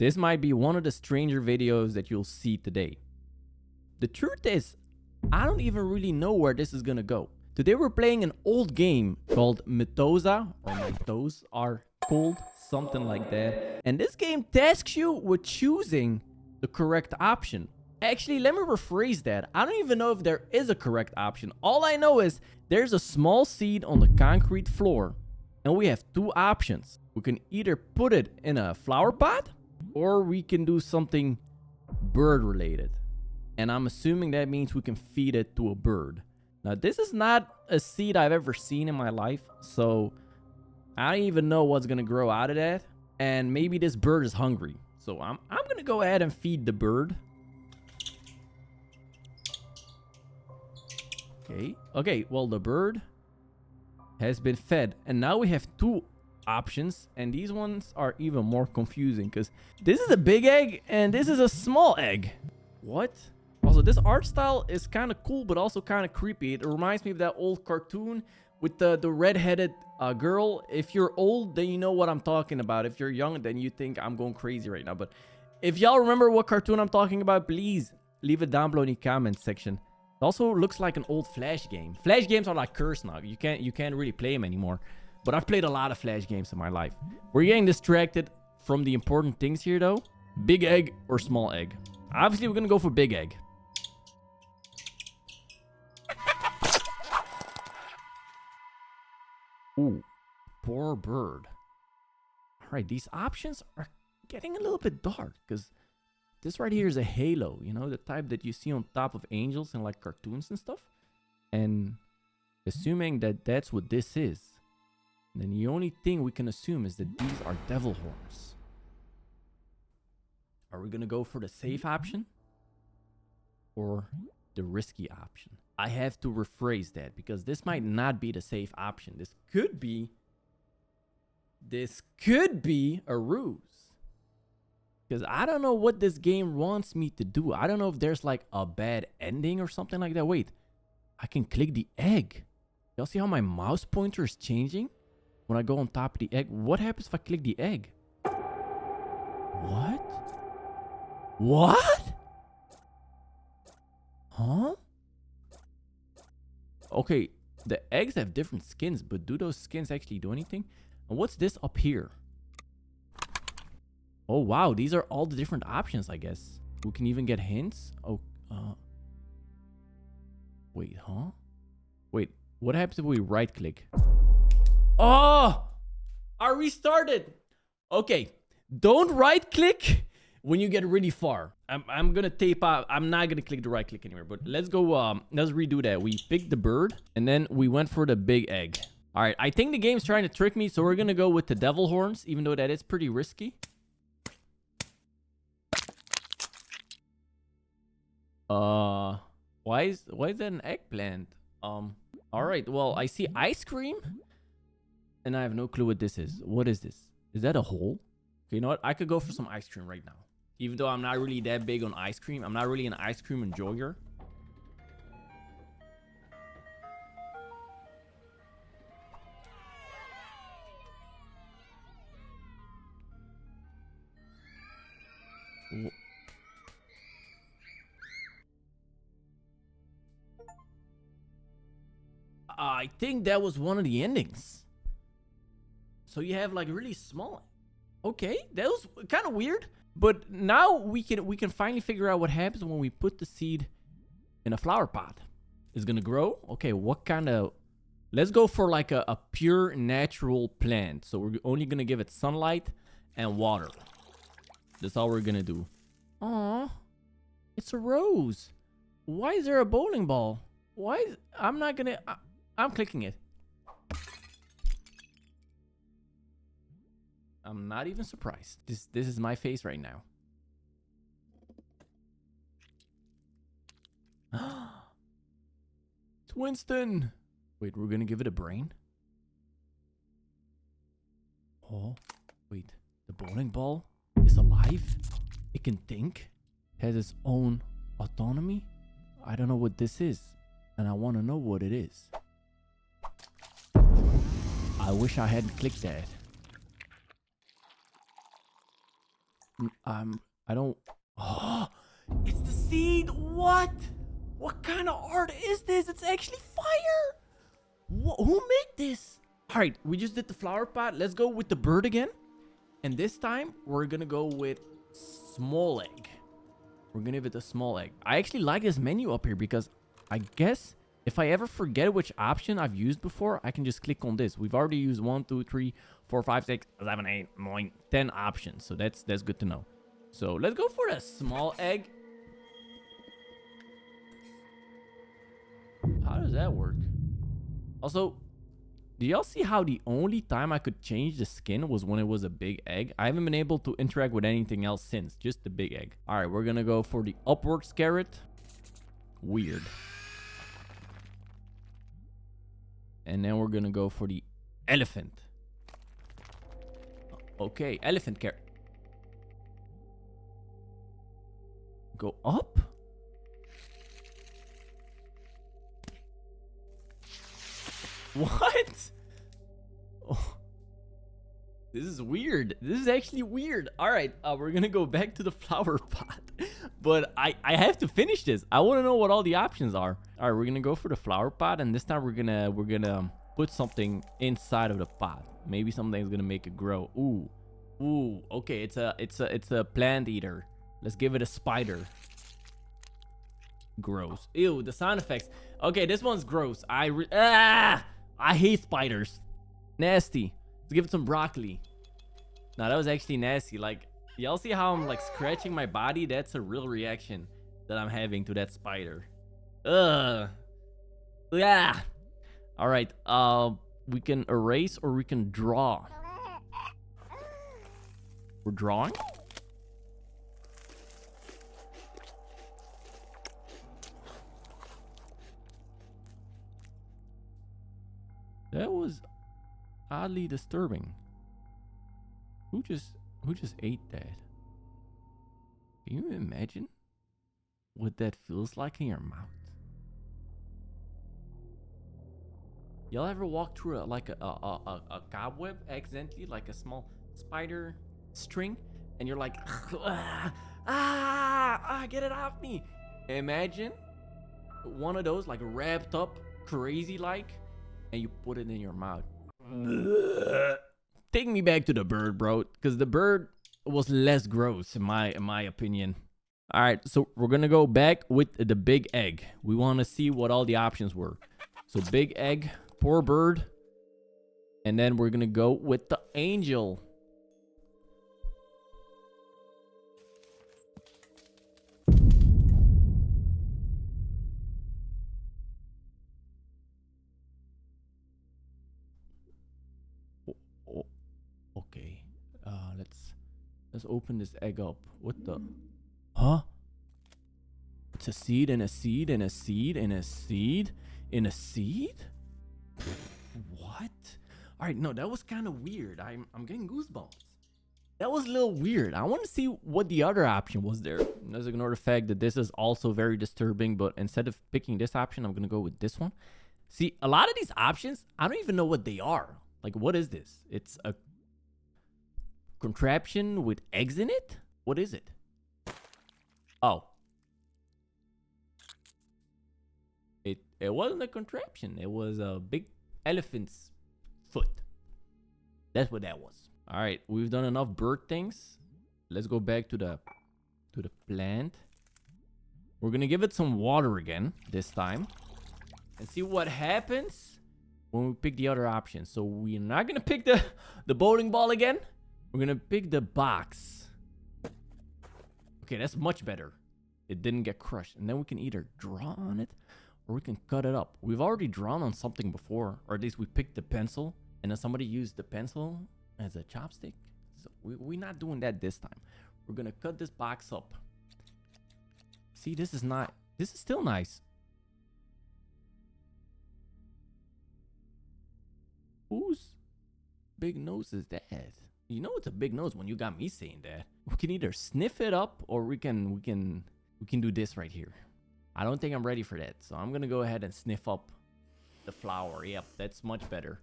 This might be one of the stranger videos that you'll see today. The truth is, I don't even really know where this is gonna go. Today we're playing an old game called Mitosa, or Mitos are called, something like that. And this game tasks you with choosing the correct option. Actually, let me rephrase that. I don't even know if there is a correct option. All I know is there's a small seed on the concrete floor, and we have two options. We can either put it in a flower pot, or we can do something bird related. And I'm assuming that means we can feed it to a bird. Now, this is not a seed I've ever seen in my life, so I don't even know what's gonna grow out of that. And maybe this bird is hungry, so I'm gonna go ahead and feed the bird. Okay, well, the bird has been fed, and now we have two options, and these ones are even more confusing because this is a big egg and this is a small egg. What? Also, this art style is kind of cool, but also kind of creepy. It reminds me of that old cartoon with the red-headed girl. If you're old, then you know what I'm talking about. If you're young, then you think I'm going crazy right now. But if y'all remember what cartoon I'm talking about, please leave it down below in the comments section. It also looks like an old Flash game. Flash games are like cursed now. You can't really play them anymore. But I've played a lot of Flash games in my life. We're getting distracted from the important things here, though. Big egg or small egg? Obviously, we're gonna go for big egg. Ooh, poor bird. All right, these options are getting a little bit dark because this right here is a halo, you know, the type that you see on top of angels in like cartoons and stuff. And assuming that that's what this is, then the only thing we can assume is that these are devil horns. Are we gonna go for the safe option or the risky option? I have to rephrase that because this might not be the safe option. This could be a ruse. Because I don't know what this game wants me to do. I don't know if there's like a bad ending or something like that. Wait, I can click the egg. Y'all see how my mouse pointer is changing when I go on top of the egg? What happens if I click the egg? What? What? Huh? Okay, the eggs have different skins, but do those skins actually do anything? And what's this up here? Oh, wow. These are all the different options, I guess. We can even get hints. Oh, wait, huh? Wait, what happens if we right click? Oh, I restarted. Okay, don't right click when you get really far. I'm gonna tape out. I'm not gonna click the right click anymore, but let's go. Let's redo that. We picked the bird and then we went for the big egg. All right, I think the game's trying to trick me, so we're gonna go with the devil horns, even though that is pretty risky. Why is that an eggplant? All right, well, I see ice cream and I have no clue what this is. What is this? Is that a hole? Okay, you know what? I could go for some ice cream right now. Even though I'm not really that big on ice cream. I'm not really an ice cream enjoyer. I think that was one of the endings. So you have like really small. Okay, that was kind of weird. But now we can finally figure out what happens when we put the seed in a flower pot. It's gonna grow. Okay, what kind of... Let's go for like a pure natural plant. So we're only gonna give it sunlight and water. That's all we're gonna do. Aw, it's a rose. Why is there a bowling ball? Why? I'm not gonna... I'm clicking it. I'm not even surprised. This is my face right now. It's Winston. Wait, we're gonna give it a brain? Oh, wait. The bowling ball is alive? It can think? It has its own autonomy? I don't know what this is, and I want to know what it is. I wish I hadn't clicked that. I don't. Oh, it's the seed. What? What kind of art is this? It's actually fire. Who made this? All right, we just did the flower pot. Let's go with the bird again. And this time, we're gonna go with small egg. We're gonna give it a small egg. I actually like this menu up here because I guess if I ever forget which option I've used before, I can just click on this. We've already used 1, 2, 3, 4, 5, 6, 7, 8, 9, 10 options. So that's good to know. So let's go for the small egg. How does that work? Also, do y'all see how the only time I could change the skin was when it was a big egg? I haven't been able to interact with anything else since, just the big egg. All right, we're gonna go for the upwards carrot. Weird. And then we're gonna go for the elephant. Okay, elephant carrot. Go up? What? Oh, this is weird. This is actually weird. All right, we're gonna go back to the flower pot, but I have to finish this. I want to know what all the options are. All right, we're gonna go for the flower pot, and this time we're gonna put something inside of the pot. Maybe something's gonna make it grow. Ooh. Okay, it's a plant eater. Let's give it a spider. Gross. Ew, the sound effects. Okay, this one's gross. I hate spiders. Nasty. Let's give it some broccoli. No, that was actually nasty. Like, y'all see how I'm like scratching my body? That's a real reaction that I'm having to that spider. Ugh. Yeah. All right. We can erase or we can draw. We're drawing. That was oddly disturbing. Who just ate that? Can you imagine what that feels like in your mouth? Y'all ever walk through a cobweb accidentally, like a small spider string, and you're like, get it off me? Imagine one of those like wrapped up crazy like, and you put it in your mouth. Take me back to the bird, bro, because the bird was less gross in my opinion. All right, so we're gonna go back with the big egg. We want to see what all the options were. So big egg, poor bird, and then we're gonna go with the angel. Okay, let's open this egg up. What the? Huh? It's a seed and a seed and a seed and a seed and a seed? What? All right, no, that was kind of weird. I'm getting goosebumps. That was a little weird. I want to see what the other option was there. Let's ignore the fact that this is also very disturbing, but instead of picking this option, I'm going to go with this one. See, a lot of these options, I don't even know what they are. Like, what is this? It's a contraption with eggs in it? What is it? Oh. It wasn't a contraption. It was a big elephant's foot. That's what that was. All right, we've done enough bird things. Let's go back to the plant. We're gonna give it some water again this time and see what happens when we pick the other option. So we're not gonna pick the bowling ball again. We're gonna pick the box. Okay, that's much better. It didn't get crushed. And then we can either draw on it or we can cut it up. We've already drawn on something before, or at least we picked the pencil and then somebody used the pencil as a chopstick. So we're not doing that this time. We're gonna cut this box up. See, this is still nice. Whose big nose is that? You know it's a big nose when you got me saying that. We can either sniff it up or we can do this right here. I don't think I'm ready for that. So I'm gonna go ahead and sniff up the flower. Yep, that's much better.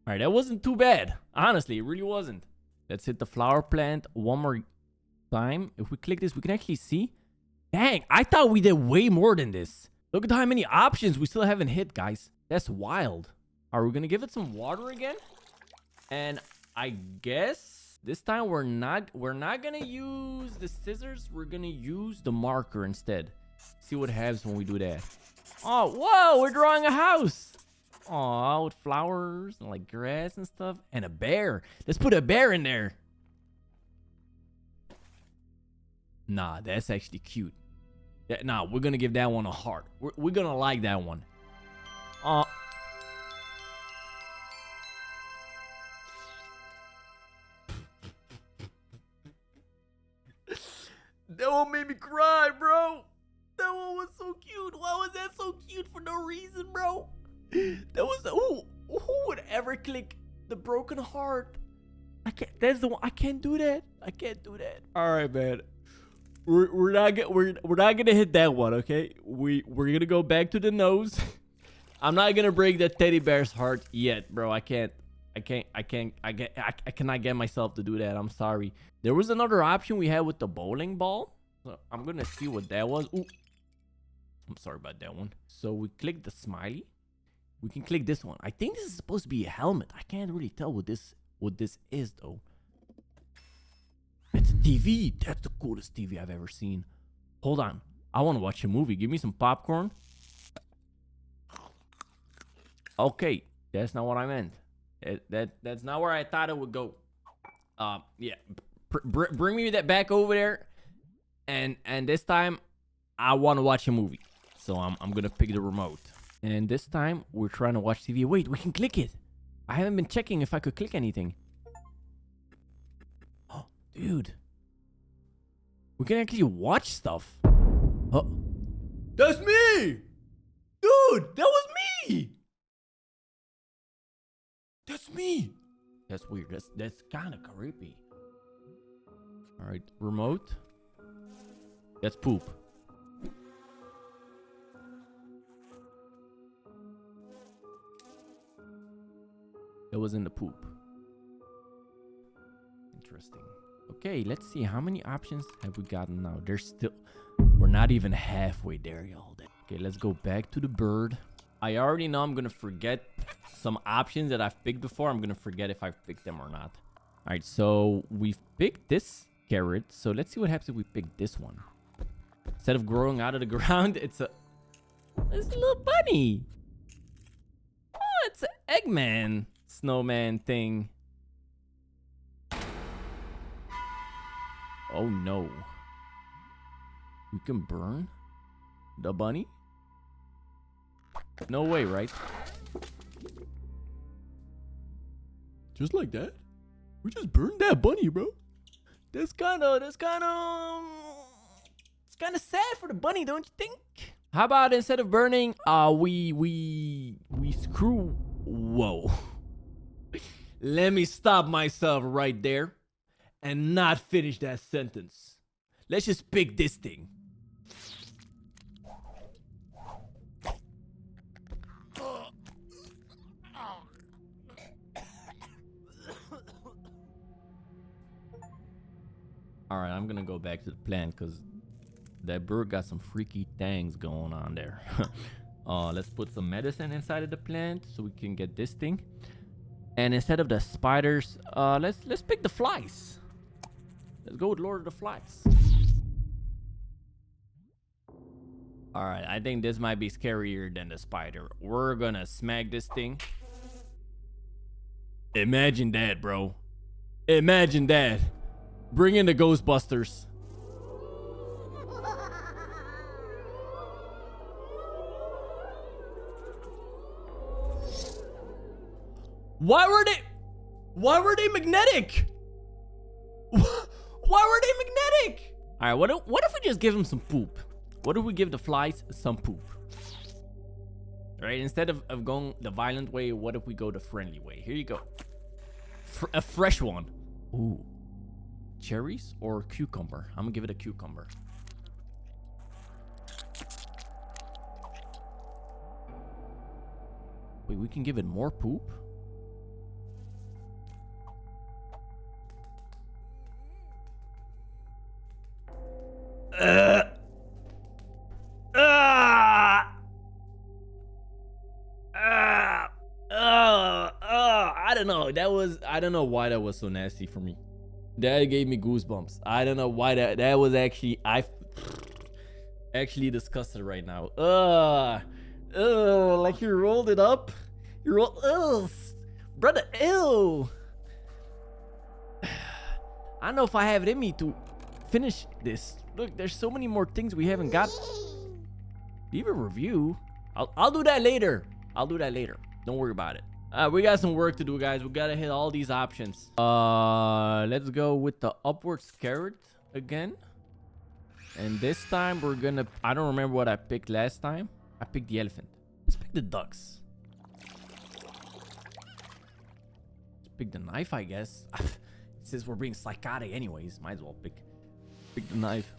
All right, that wasn't too bad. Honestly, it really wasn't. Let's hit the flower plant one more time. If we click this, we can actually see. Dang, I thought we did way more than this. Look at how many options we still haven't hit, guys. That's wild. Are we gonna give it some water again? And I guess this time we're not gonna use the scissors. We're gonna use the marker instead. See what happens when we do that. Oh, whoa, we're drawing a house. Aw, with flowers and like grass and stuff. And a bear. Let's put a bear in there. Nah, that's actually cute. Nah, we're gonna give that one a heart. We're gonna like that one. That one made me cry, bro. That one was so cute. Why was that so cute for no reason, bro? That was who would ever click the broken heart? I can't. That's the one. I can't do that. I can't do that. All right, man. We're not gonna hit that one, okay? We're gonna go back to the nose. I'm not gonna break that teddy bear's heart yet, bro. I cannot get myself to do that. I'm sorry. There was another option we had with the bowling ball. So I'm gonna see what that was. Ooh. I'm sorry about that one. So we click the smiley. We can click this one. I think this is supposed to be a helmet. I can't really tell what this is though. It's a TV. That's the coolest TV I've ever seen. Hold on. I want to watch a movie. Give me some popcorn. Okay. That's not what I meant. That's not where I thought it would go. Yeah. Bring me that back over there. And this time, I want to watch a movie. So I'm going to pick the remote. And this time, we're trying to watch TV. Wait, we can click it. I haven't been checking if I could click anything. Oh, dude. We can actually watch stuff. Oh. That's me! Dude, that was me! That's me! That's weird. That's kind of creepy. All right, remote. That's poop. It was in the poop. Interesting. Okay, let's see. How many options have we gotten now? We're not even halfway there, y'all. Okay, let's go back to the bird. I already know I'm going to forget some options that I've picked before. I'm going to forget if I've picked them or not. All right, so we've picked this carrot. So let's see what happens if we pick this one. Instead of growing out of the ground, it's a little bunny. Oh, it's an Eggman snowman thing. Oh no. We can burn the bunny? No way, right? Just like that? We just burned that bunny, bro. It's kind of sad for the bunny, don't you think? How about instead of burning, we screw. Whoa. Let me stop myself right there and not finish that sentence. Let's just pick this thing. All right, I'm gonna go back to the plant because that bird got some freaky things going on there. Let's put some medicine inside of the plant so we can get this thing. And instead of the spiders, let's pick the flies. Let's go with Lord of the Flies. All right, I think this might be scarier than the spider. We're gonna smack this thing. Imagine that, bro. Imagine that. Bring in the Ghostbusters. Why were they magnetic? Why were they magnetic? All right, what if we just give them some poop? What if we give the flies some poop? All right, instead of going the violent way, what if we go the friendly way? Here you go. A fresh one. Ooh. Cherries or cucumber? I'm gonna give it a cucumber. Wait, we can give it more poop? don't know. I don't know why that was so nasty for me. That gave me goosebumps. I don't know why that was actually, actually disgusted right now. Like you rolled it up. You rolled, brother, ew. I don't know if I have it in me to finish this. Look, there's so many more things we haven't got. Leave a review. I'll do that later. I'll do that later. Don't worry about it. We got some work to do, guys. We gotta hit all these options. Let's go with the upwards carrot again. And this time we're gonna, I don't remember what I picked last time. I picked the elephant. Let's pick the ducks. Let's pick the knife, I guess. Since we're being psychotic anyways, might as well pick the knife.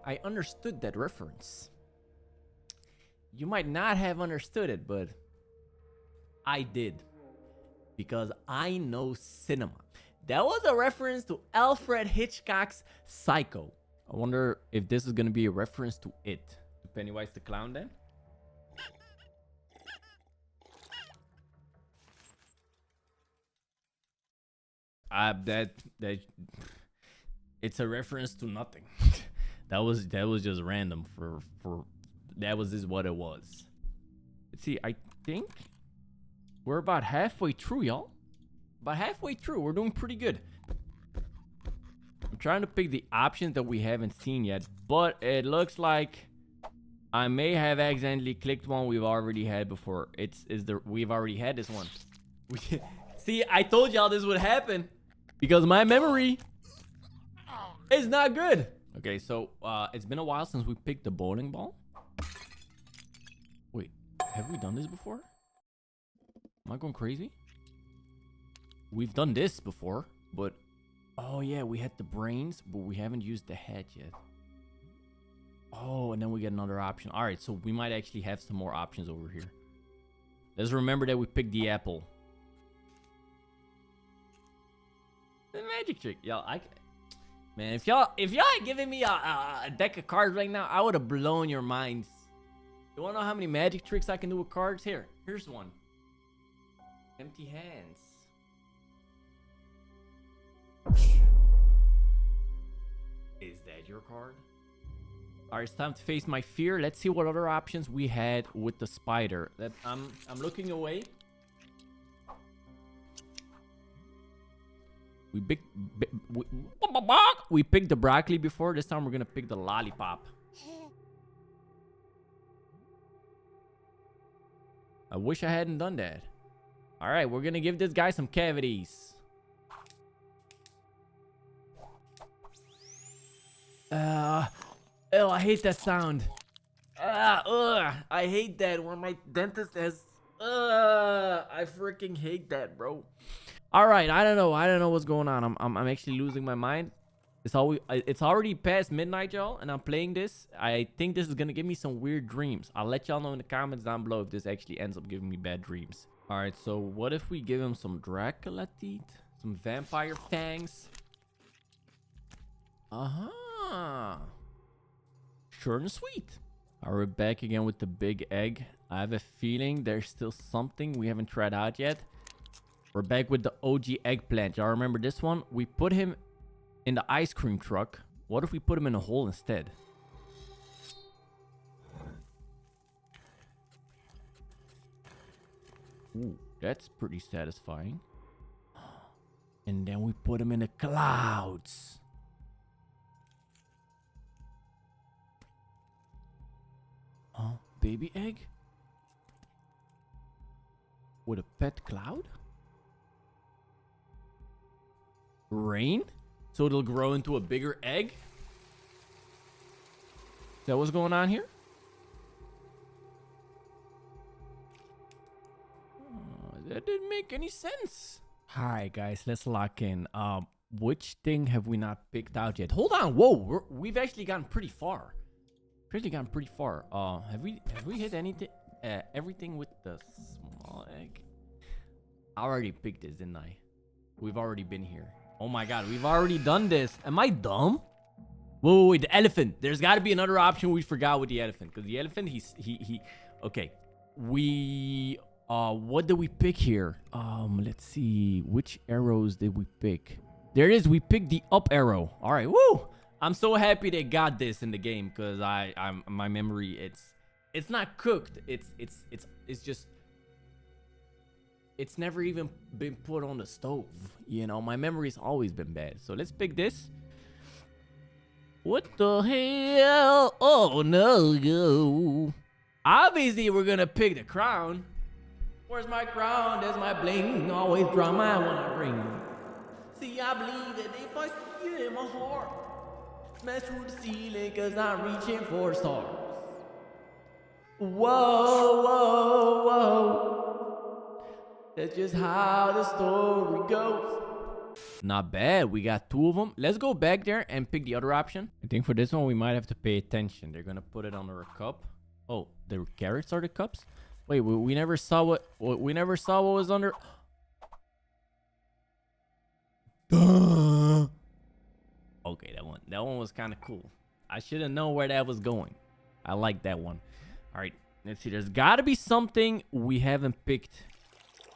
I understood that reference. You might not have understood it, but I did. Because I know cinema. That was a reference to Alfred Hitchcock's Psycho. I wonder if this is going to be a reference to it. To Pennywise the Clown then? That it's a reference to nothing. That was just random for that was just what it was. Let's see, I think we're about halfway through, y'all. About halfway through. We're doing pretty good. I'm trying to pick the options that we haven't seen yet, but it looks like I may have accidentally clicked one we've already had before. We've already had this one. See, I told y'all this would happen because my memory is not good. Okay, so it's been a while since we picked the bowling ball. Wait, have we done this before? Am I going crazy? We've done this before, but oh yeah, we had the brains, but we haven't used the head yet. Oh, and then we get another option. All right, so we might actually have some more options over here. Let's remember that we picked the apple. The magic trick, yo. Man, if y'all had given me a deck of cards right now, I would have blown your minds. You wanna know how many magic tricks I can do with cards? Here's one. Empty hands. Is that your card? All right, it's time to face my fear. Let's see what other options we had with the spider. I'm looking away. We picked the broccoli before. This time we're gonna pick the lollipop. I wish I hadn't done that. All right, we're gonna give this guy some cavities. Oh, I hate that sound. I hate that when my dentist has. I freaking hate that, bro. All right, I don't know what's going on. I'm actually losing my mind. It's already past midnight, y'all, and I'm playing this. I think this is gonna give me some weird dreams. I'll let y'all know in the comments down below if this actually ends up giving me bad dreams. All right, so what if we give him some Dracula teeth, some vampire fangs? Short and sweet. All right, we're back again with the big egg. I have a feeling there's still something we haven't tried out yet. We're back with the OG eggplant. Y'all remember this one? We put him in the ice cream truck. What if we put him in a hole instead? Ooh, that's pretty satisfying. And then we put him in the clouds. Huh? Baby egg? With a pet cloud? Rain? So it'll grow into a bigger egg? Is that what's going on here? That didn't make any sense. Alright, guys, let's lock in. Which thing have we not picked out yet? Hold on, whoa, we've actually gotten pretty far. Have we hit anything? Everything with the small egg? I already picked this, didn't I? We've already been here. Oh my god, we've already done this. Am I dumb? Wait, the elephant. There's got to be another option we forgot with the elephant. Because the elephant, he... Okay. What did we pick here? Let's see. Which arrows did we pick? There it is. We picked the up arrow. All right. Woo! I'm so happy they got this in the game. Because my memory, it's not cooked. It's just... It's never even been put on the stove. You know, my memory's always been bad. So let's pick this. What the hell? Oh, no. Obviously, we're going to pick the crown. Where's my crown? There's my bling. Always draw mine when I ring. See, I believe that if I see it in my heart, smash through the ceiling because I'm reaching for stars. Whoa, whoa, whoa. That's just how the story goes. Not bad. We got 2 of them. Let's go back there and pick the other option. I think for this one, we might have to pay attention. They're going to put it under a cup. Oh, the carrots are the cups? Wait, we never saw what was under. Okay, that one was kind of cool. I should have known where that was going. I like that one. All right, let's see. There's got to be something we haven't picked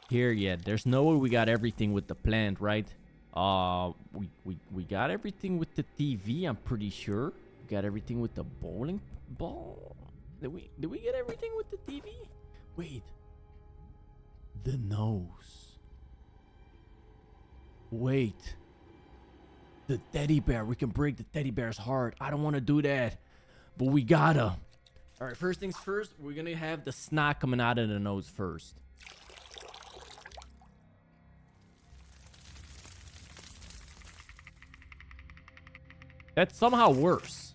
here yet. There's no way we got everything with the plant, right? We got everything with the TV, I'm pretty sure. We got everything with the bowling ball. Did we get everything with the TV? Wait. The nose. Wait. The teddy bear. We can break the teddy bear's heart. I don't want to do that. But we gotta. All right, first things first. We're going to have the snot coming out of the nose first. That's somehow worse.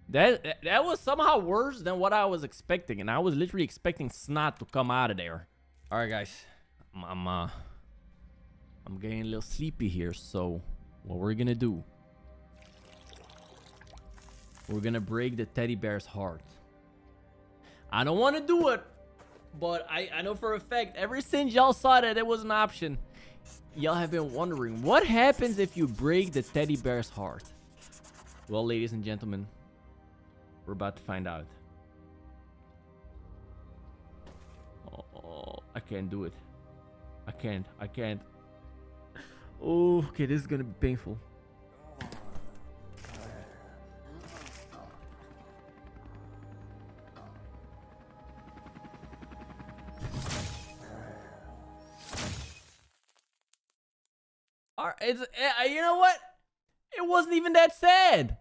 That was somehow worse than what I was expecting. And I was literally expecting snot to come out of there. All right, guys. I'm getting a little sleepy here. So what we're going to do. We're going to break the teddy bear's heart. I don't want to do it. But I know for a fact, ever since y'all saw that it was an option, y'all have been wondering, what happens if you break the teddy bear's heart? Well, ladies and gentlemen, we're about to find out. Oh, I can't do it. I can't. Oh, okay, this is gonna be painful. All right, you know what? It wasn't even that sad.